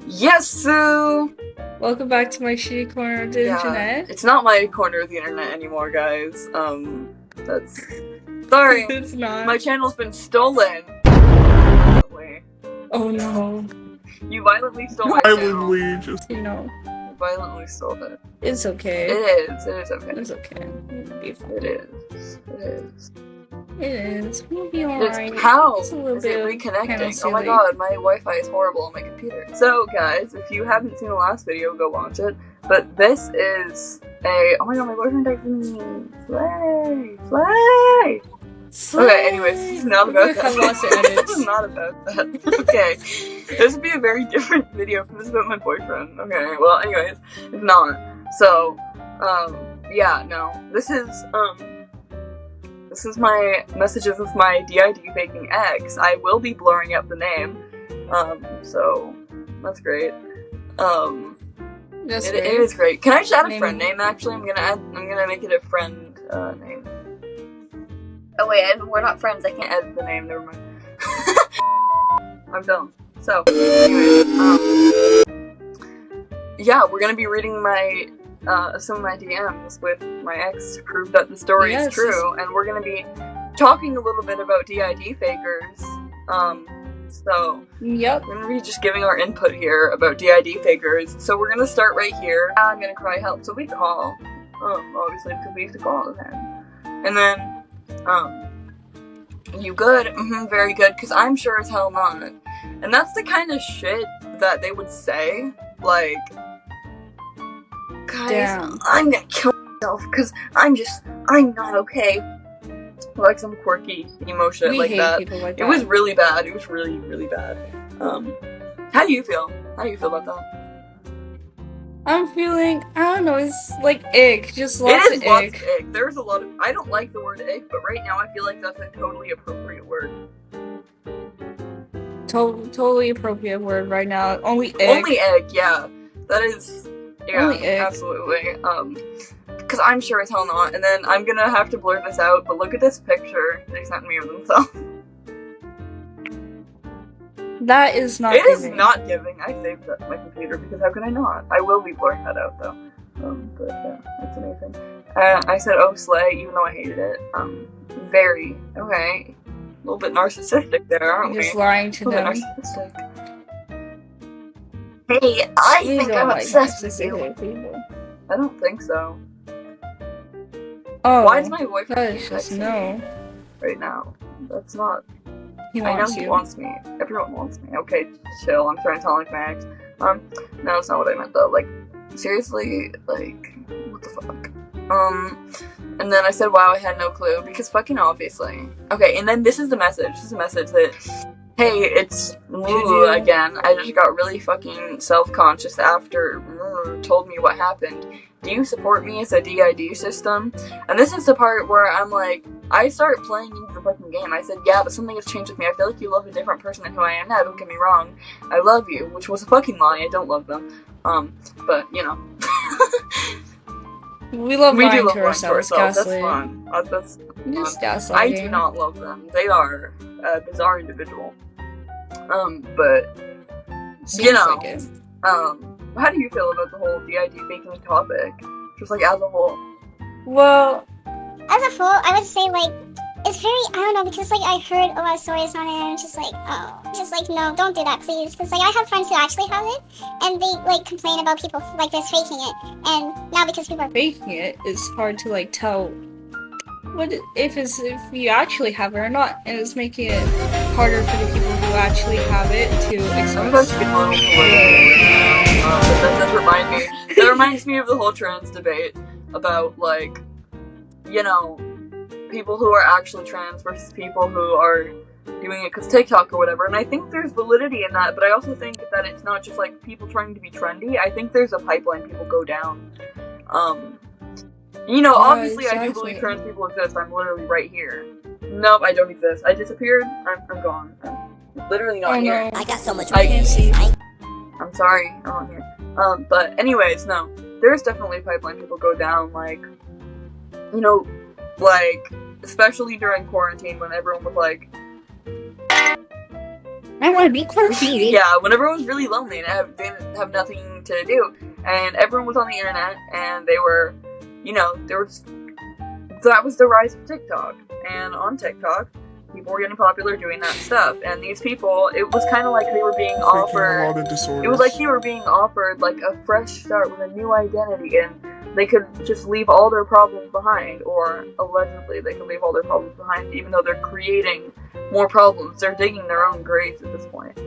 Yes, Sue! Welcome back to my shitty corner of the internet. It's not my corner of the internet anymore, guys. That's... Sorry. It's not. My channel's been stolen. Wait. Oh no. You violently stole my channel. You violently stole it. It's okay. It is okay. It's okay. It'll be fine. It is. It is. We'll be alright. How is it reconnecting? Oh my god, my Wi-Fi is horrible on my computer. So, guys, if you haven't seen the last video, go watch it. But this is a... Oh my god, my boyfriend texted me. Slay! Okay, anyways, this is not about that. This is not about that. Okay. This would be a very different video if this is about my boyfriend. Okay, well, anyways, it's not. So, yeah, no. This is my messages with my DID faking ex. I will be blurring out the name. So that's great. It is great. Can I just add a friend name actually? I'm gonna make it a friend name. Oh wait, we're not friends, I can't edit the name, never mind. I'm dumb. So, anyways, yeah, we're gonna be reading my some of my DMs with my ex to prove that the story is true, and we're gonna be talking a little bit about DID fakers. So we're gonna be just giving our input here about DID fakers. So we're gonna start right here. I'm gonna cry help. So we call, obviously because we used to call him, and then you good? Very good. Because I'm sure as hell not. And that's the kind of shit that they would say, like. Guys, damn. I'm gonna kill myself because I'm not okay. Like some quirky emo shit like that. It was really bad. It was really, really bad. How do you feel? How do you feel about that? I'm feeling, I don't know, it's like ick. Just lots of ick. There's a lot of, I don't like the word ick, but right now I feel like that's a totally appropriate word. Totally appropriate word right now. Only ick. Only ick, yeah. That is... Yeah, absolutely. Because I'm sure as hell not. And then I'm gonna have to blur this out, but look at this picture they sent me of themselves. That is not giving. It is not giving. I saved that to my computer because how could I not? I will be blurring that out though. But yeah, that's amazing. I said, oh, slay, even though I hated it. Very. Okay. A little bit narcissistic there, aren't we? Just lying to them. Narcissistic. Hey, I think I'm obsessed with you. People. I don't think so. Oh, why does my boyfriend keep texting me right now? That's not... He wants He wants me. Everyone wants me. Okay, chill. I'm trying to tell like my ex. No, that's not what I meant though. Like, seriously, like, what the fuck? And then I said, wow, I had no clue, because fucking obviously. Okay, and then this is the message. This is a message that... Hey, it's Lulu again. I just got really fucking self-conscious after told me what happened. Do you support me as a DID system? And this is the part where I'm like, I start playing into the fucking game. I said, yeah, but something has changed with me. I feel like you love a different person than who I am now. Don't get me wrong. I love you, which was a fucking lie. I don't love them. But, you know. We do love lying to ourselves. That's fun. That's just gaslighting. I do not love them. They are a bizarre individual. But seems you know, like it. How do you feel about the whole DID faking topic? Just like as a whole. Well, as a whole, I would say like it's very, I don't know, because like I heard a lot of stories on it and I'm just like, no, don't do that please, because like I have friends who actually have it and they like complain about people like this faking it, and now because people are faking it, it's hard to like tell what if you actually have it or not, and it's making it harder for the people who actually have it to express. I'm about to get a little political but that does remind me. That reminds me of the whole trans debate about like, you know, people who are actually trans versus people who are doing it because TikTok or whatever, and I think there's validity in that, but I also think that it's not just like people trying to be trendy. I think there's a pipeline people go down. You know, obviously exactly. I do believe trans people exist. I'm literally right here. Nope, I don't exist. I disappeared. I'm gone. I'm literally not here. No. I got so much I'm sorry, I'm not here. But anyways, no. There's definitely a pipeline people go down, like, you know, like, especially during quarantine when everyone was like, I want to be quirky. Yeah, when everyone was really lonely and they didn't have nothing to do, and everyone was on the internet, and they were, that was the rise of TikTok. And on TikTok, people were getting popular doing that stuff. And these people, it was kind of like they were being offered. It was like they were being offered like a fresh start with a new identity, and they could just leave all their problems behind, or allegedly they could leave all their problems behind, even though they're creating more problems. They're digging their own graves at this point.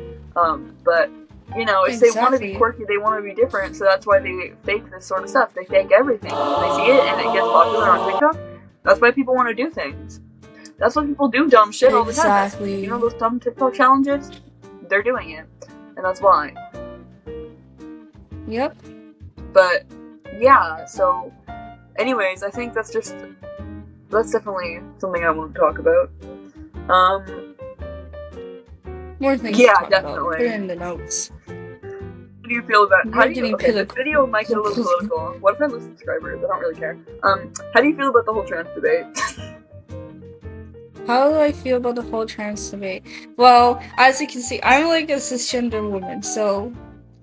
But if they want to be quirky, they want to be different, so that's why they fake this sort of stuff. They fake everything. When they see it and it gets popular on TikTok, that's why people want to do things. That's why people do dumb shit all the time. Those dumb TikTok challenges? They're doing it. And that's why. Yep. But, yeah, so... Anyways, I think that's definitely something I want to talk about. More things yeah, to talk definitely. About. Put it in the notes. How do you feel about this video might get a little political. What if I lose subscribers? I don't really care. How do you feel about the whole trans debate? How do I feel about the whole trans debate? Well, as you can see, I'm like a cisgender woman, so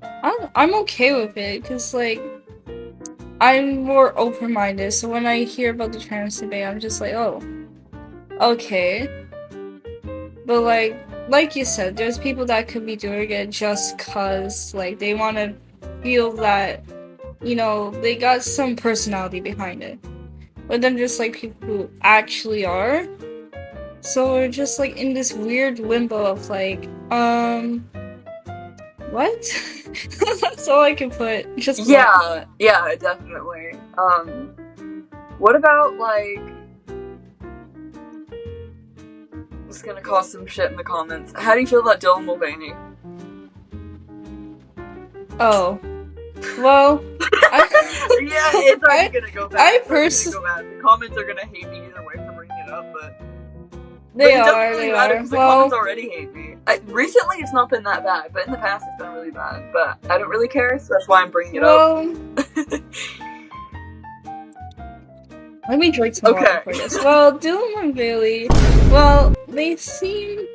I'm okay with it, because like I'm more open-minded, so when I hear about the trans debate, I'm just like, oh, okay. But like you said, there's people that could be doing it just cause like they want to feel that, they got some personality behind it. But then there's like people who actually are. So we're just like in this weird limbo of like, what? That's all I can put. Just yeah, definitely. What about like? It's gonna cause some shit in the comments. How do you feel about Dylan Mulvaney? Oh, well. Yeah, it's already gonna go bad. The comments are gonna hate me either way for bringing it up, but. They are. The comments already hate me. Recently, it's not been that bad, but in the past, it's been really bad. But I don't really care, so that's why I'm bringing it up. Let me drink some water for this. Well, Dylan and Bailey, they seem...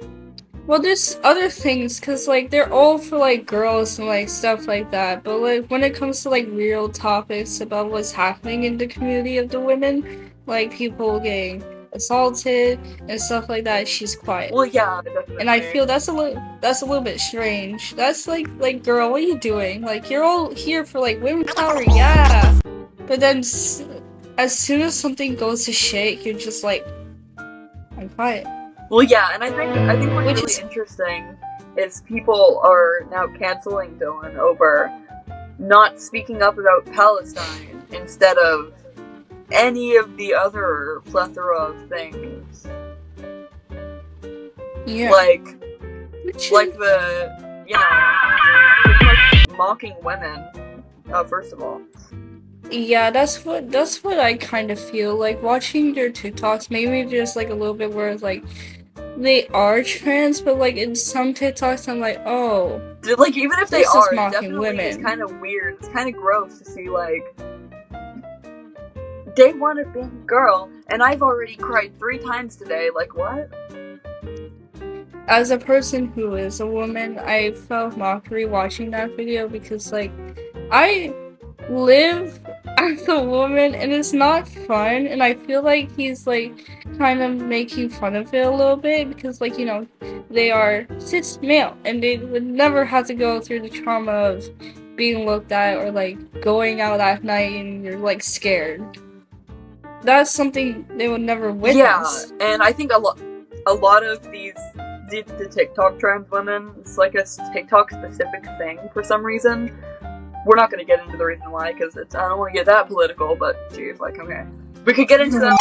Well, there's other things, because, like, they're all for, like, girls and, like, stuff like that. But, like, when it comes to, like, real topics about what's happening in the community of the women, like, people getting assaulted and stuff like that, she's quiet. Well, yeah, definitely. And I feel that's a little bit strange. That's like girl, what are you doing? Like, you're all here for like women power, yeah. But then as soon as something goes to shit, you're just like, I'm quiet. Well, yeah, and I think what's really interesting is people are now canceling Dylan over not speaking up about Palestine instead of any of the other plethora of things. Yeah. Like the, pretty much mocking women, first of all. Yeah, that's what I kind of feel. Like, watching their TikToks, maybe just like a little bit where like they are trans, but like in some TikToks I'm like, oh. Like, even if they are, mocking women. It's kind of weird. It's kind of gross to see, like, they want to be a girl, and I've already cried 3 times today. Like, what? As a person who is a woman, I felt mockery watching that video because, like, I live as a woman, and it's not fun, and I feel like he's, like, kind of making fun of it a little bit because, like, they are cis male, and they would never have to go through the trauma of being looked at or, like, going out at night and you're, like, scared. That's something they would never witness. Yeah, and I think a lot of the TikTok trans women, it's like a TikTok specific thing for some reason. We're not going to get into the reason why, because I don't want to get that political, but geez, like, okay. We could get into that.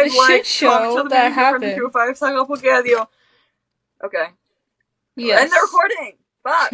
subscribe, The like, shit show comment, show the that video, happened. 5 star, Okay. Yes. End the recording. Bye.